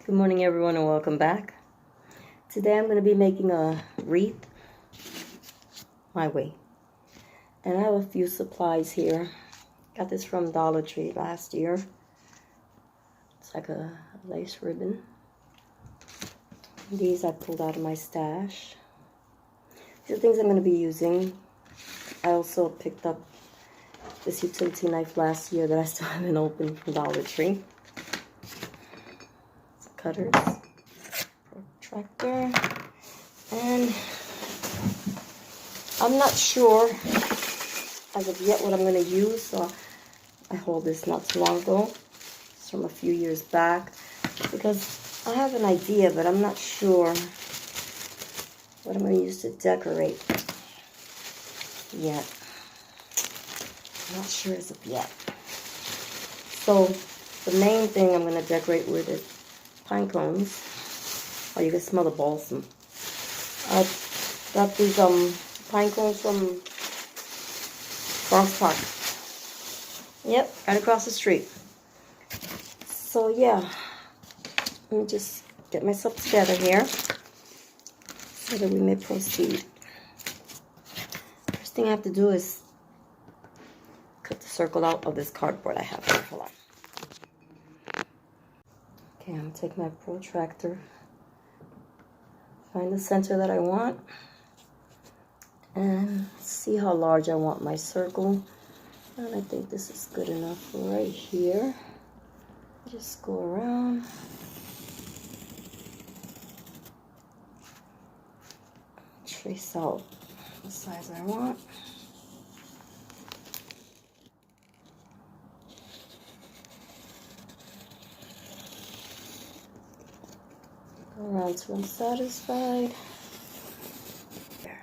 Good morning everyone and welcome back. Today I'm going to be making a wreath my way. And I have a few supplies here. Got this from Dollar Tree last year. It's like a lace ribbon. These I pulled out of my stash. These are things I'm going to be using. I also picked up this utility knife last year that I still haven't opened from Dollar Tree. It's cutters. Tractor, and I'm not sure as of yet what I'm going to use, so I hauled this not too long ago. It's from a few years back because I have an idea, but I'm not sure what I'm going to use to decorate yet. I'm not sure as of yet. So the main thing I'm going to decorate with is pine cones. Oh, you can smell the balsam. I got these pine cones from Bronx Park. Yep, right across the street. So yeah, let me just get myself together here so that we may proceed. First thing I have to do is cut the circle out of this cardboard I have here. Hold on. Okay, I'm gonna take my protractor. Find the center that I want and see how large I want my circle, and I think this is good enough for right here. Just go around, trace out the size I want. Go around till I'm satisfied. There.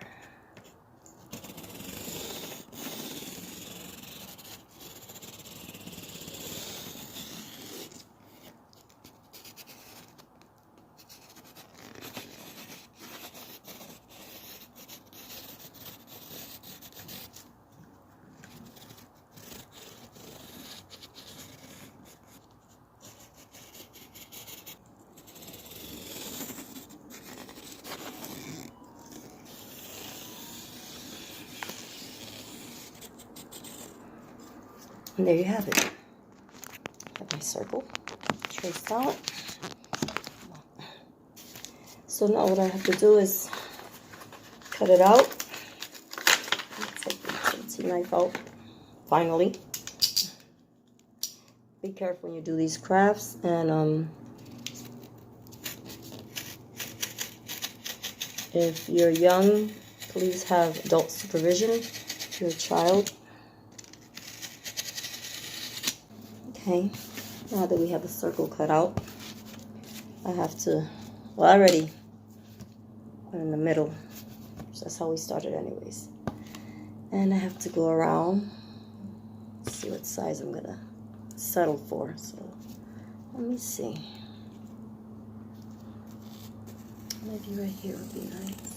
And there you have it. Have my circle traced out. So now what I have to do is cut it out. Take the utility knife out. Finally. Be careful when you do these crafts, and if you're young, please have adult supervision if you're a child. Okay, now that we have a circle cut out, I have to, well, I already put in the middle, so that's how we started anyways. And I have to go around, see what size I'm gonna settle for. So let me see, maybe right here would be nice.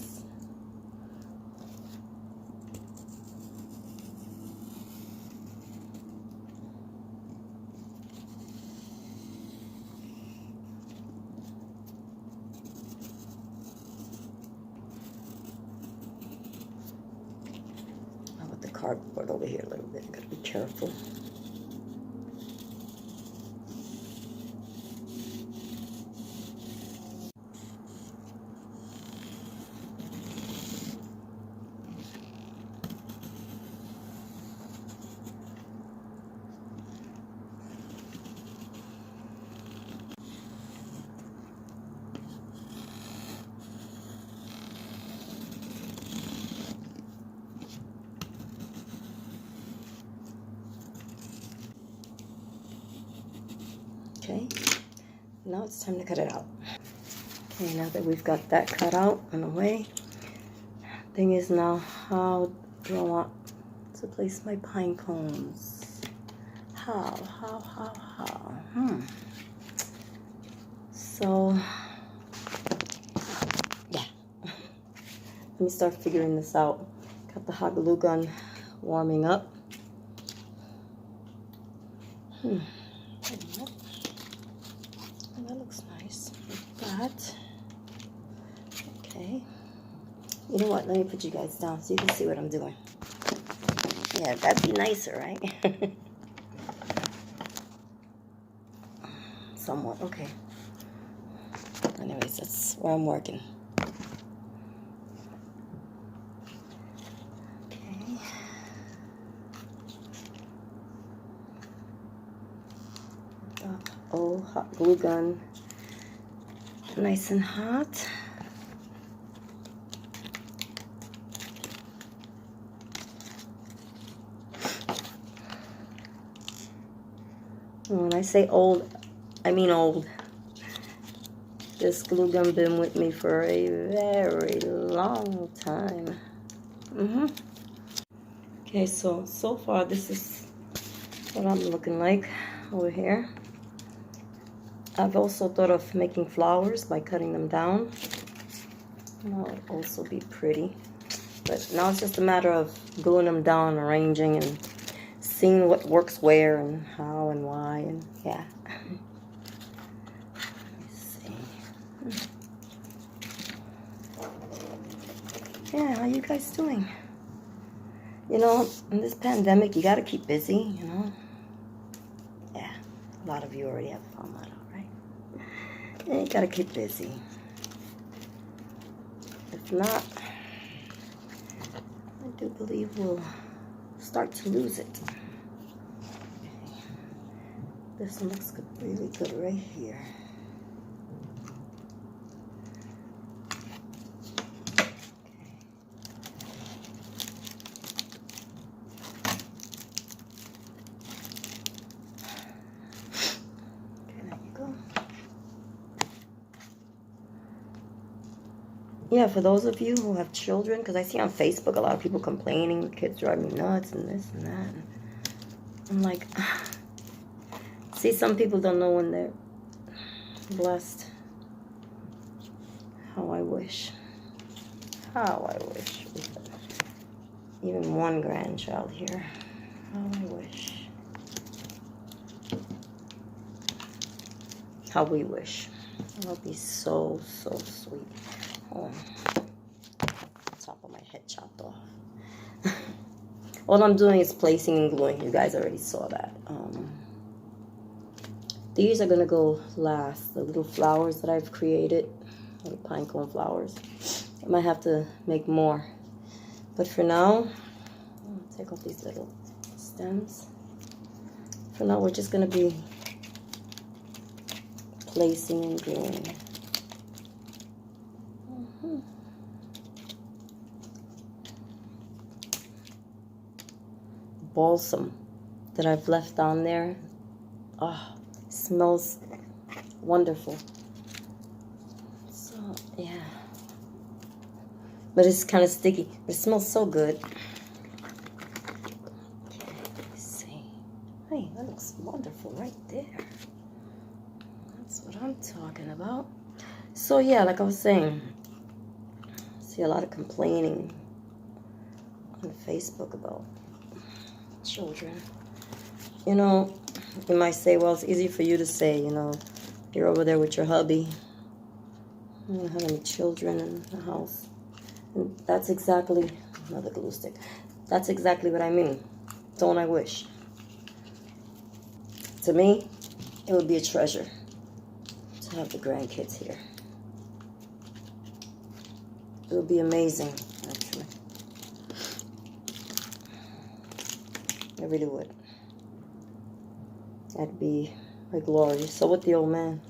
The cardboard over here a little bit. Gotta be careful. Okay, now it's time to cut it out. Okay, now that we've got that cut out and away, thing is now, how do I want to place my pine cones? How? So, yeah. Let me start figuring this out. Got the hot glue gun warming up. And that looks nice. that. Okay. You know what? Let me put you guys down so you can see what I'm doing. Yeah, that'd be nicer, right? Somewhat. Okay. Anyways, that's where I'm working. Okay. Oh, hot glue gun. Nice and hot. When I say old, I mean old. This glue gun been with me for a very long time. Okay, so far this is what I'm looking like over here. I've also thought of making flowers by cutting them down. That would also be pretty. But now it's just a matter of gluing them down, arranging, and seeing what works where and how and why, and yeah. Yeah, how you guys doing? You know, in this pandemic, you gotta keep busy, you know? Yeah, a lot of you already have found that out, right? Yeah, you gotta keep busy. If not, I do believe we'll start to lose it. Okay. This one looks good, really good right here. Yeah, for those of you who have children, because I see on Facebook a lot of people complaining, the kids drive me nuts and this and that. And I'm like, see, some people don't know when they're blessed. How I wish. How I wish. Even one grandchild here. How I wish. How we wish. That would be so, so sweet. Oh, top of my head chopped off. All I'm doing is placing and gluing. You guys already saw that. These are going to go last. The little flowers that I've created. Little pine cone flowers. I might have to make more. But for now, I'll take off these little stems. For now, we're just going to be placing and gluing. Balsam that I've left down there. Oh, smells wonderful. So, yeah. But it's kind of sticky. It smells so good. Okay, let's see. Hey, that looks wonderful right there. That's what I'm talking about. So, yeah, like I was saying, I see a lot of complaining on Facebook about children. You know, you might say, well, it's easy for you to say, you know, you're over there with your hubby. You don't have any children in the house. And that's exactly, another glue stick, that's exactly what I mean. Don't I wish? To me, it would be a treasure to have the grandkids here. It would be amazing, actually. It really would. That'd be a glory. So would the old man.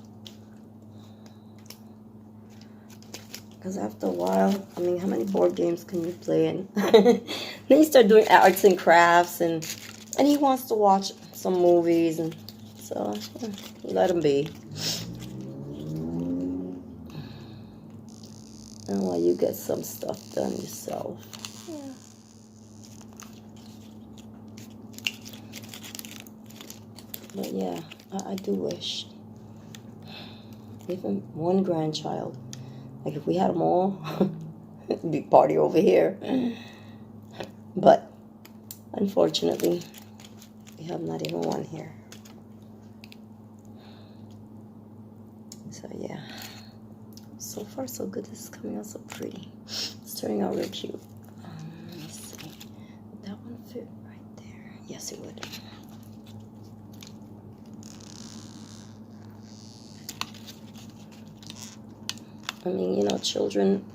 Because after a while, I mean, how many board games can you play? And then you start doing arts and crafts, and he wants to watch some movies, and so yeah, let him be. And while you get some stuff done yourself. Yeah. But yeah, I do wish. Even one grandchild. Like if we had them all, it'd be party over here. But unfortunately, we have not even one here. So yeah. So far, so good. This is coming out so pretty. It's turning out real cute. Let me see. Would that one fit right there? Yes, it would. I mean, you know, children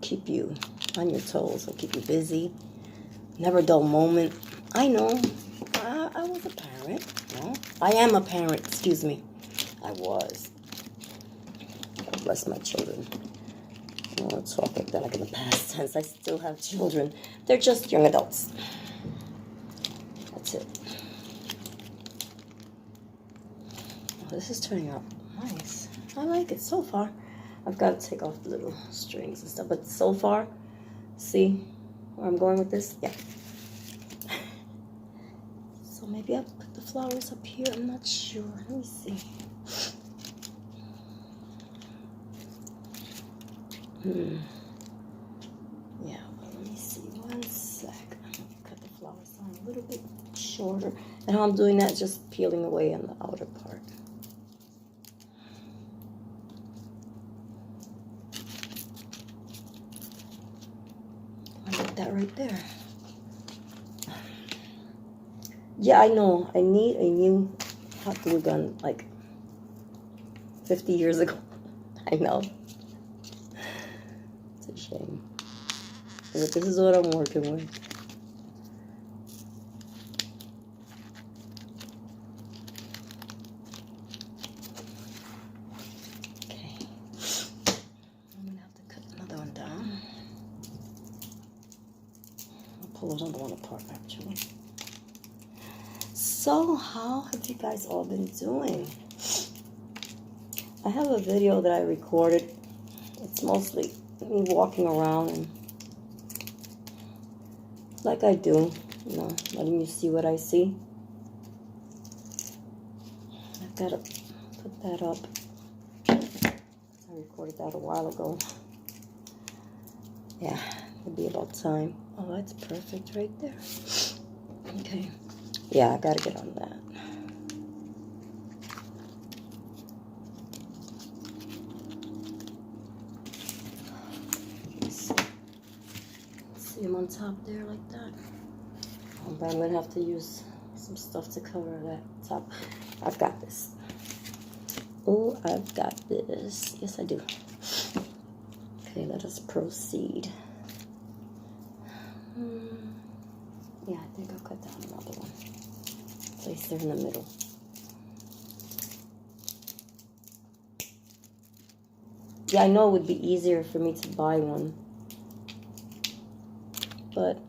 keep you on your toes. They'll keep you busy. Never a dull moment. I know. I was a parent. No, I am a parent. Excuse me. I was. God bless my children. I don't want to talk like that, like in the past tense. I still have children. They're just young adults. That's it. Oh, this is turning out nice. I like it so far. I've got to take off the little strings and stuff. But so far, see where I'm going with this? Yeah. So maybe I'll put the flowers up here. I'm not sure. Let me see. Yeah, well, let me see. 1 sec. I'm going to cut the flowers on a little bit shorter. And how I'm doing that is just peeling away on the outer part. I like that right there. Yeah, I know. I need a new hot glue gun like 50 years ago. I know. It's a shame. But this is what I'm working with. Okay. I'm going to have to cut another one down. I'll pull another one apart actually. So, how have you guys all been doing? I have a video that I recorded. It's mostly me walking around and like I do, you know, letting you see what I see. I've got to put that up. I recorded that a while ago. Yeah, it'll be about time. Oh, that's perfect right there. Okay. Yeah, I gotta get on that. See him on top there like that. Oh, but I'm gonna have to use some stuff to cover that top. I've got this. Oh, I've got this. Yes, I do. Okay, let us proceed. Yeah, I think I'll cut down another one. Place there in the middle. Yeah, I know it would be easier for me to buy one. But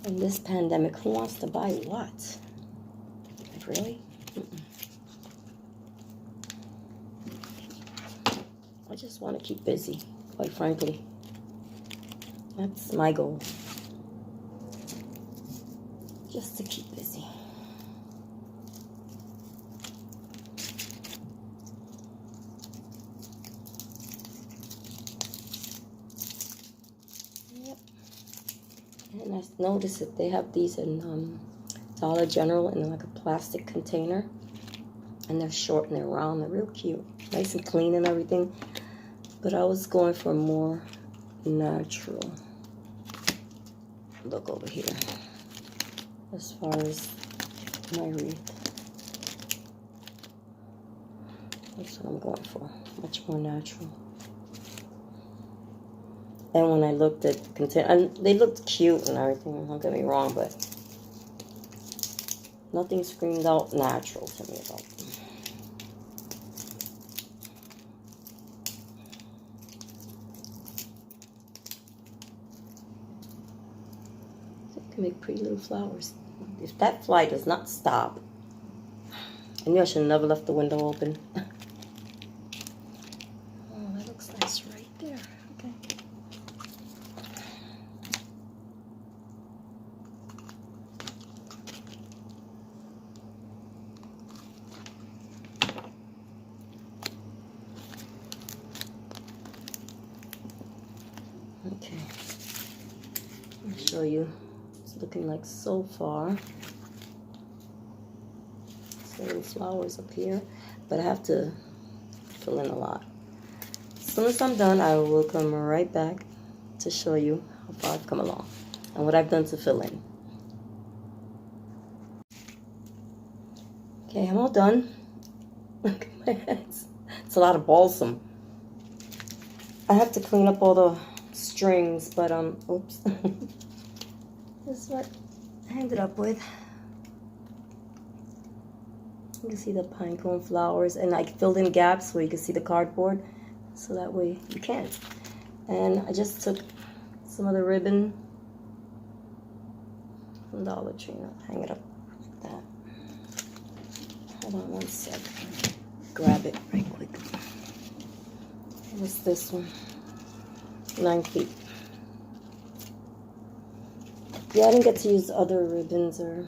in this pandemic, who wants to buy what? Like, really? I just want to keep busy, quite frankly. That's my goal. Just to keep busy. Yep. And I noticed that they have these in Dollar General in like a plastic container. And they're short and they're round. They're real cute. Nice and clean and everything. But I was going for a more natural look over here. As far as my wreath. That's what I'm going for. Much more natural. And when I looked at the container, and they looked cute and everything, don't get me wrong, but nothing screamed out natural to me about them. So you can make pretty little flowers. If that fly does not stop, I knew I should have never left the window open. Oh, that looks nice right there. Okay. Okay. I'll show you. It's looking like so far. So little flowers up here, but I have to fill in a lot. soon as I'm done, I will come right back to show you how far I've come along and what I've done to fill in. Okay, I'm all done. Look at my hands. It's a lot of balsam. I have to clean up all the strings, but oops. This is what I ended up with. You can see the pine cone flowers, and I filled in gaps where you can see the cardboard, so that way you can't. And I just took some of the ribbon from Dollar Tree and I'll hang it up like that. Hold on one sec. Grab it right quick. What's this one? 9 feet. Yeah, I didn't get to use other ribbons, or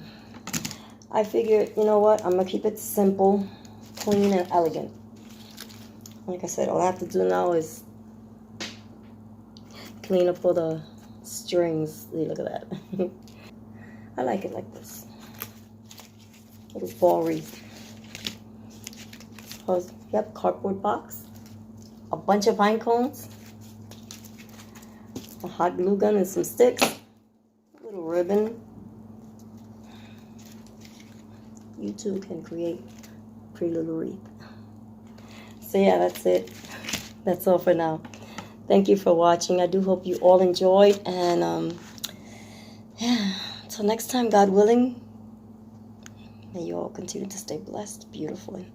I figured, you know what, I'm gonna keep it simple, clean, and elegant. Like I said, all I have to do now is clean up all the strings. See, look at that. I like it like this. Little fall wreath. Yep, cardboard box. A bunch of pine cones. A hot glue gun and some sticks. A little ribbon. You too can create a pretty little wreath. So yeah, that's it. That's all for now. Thank you for watching. I do hope you all enjoyed, and yeah, until next time, God willing, may you all continue to stay blessed, beautiful, and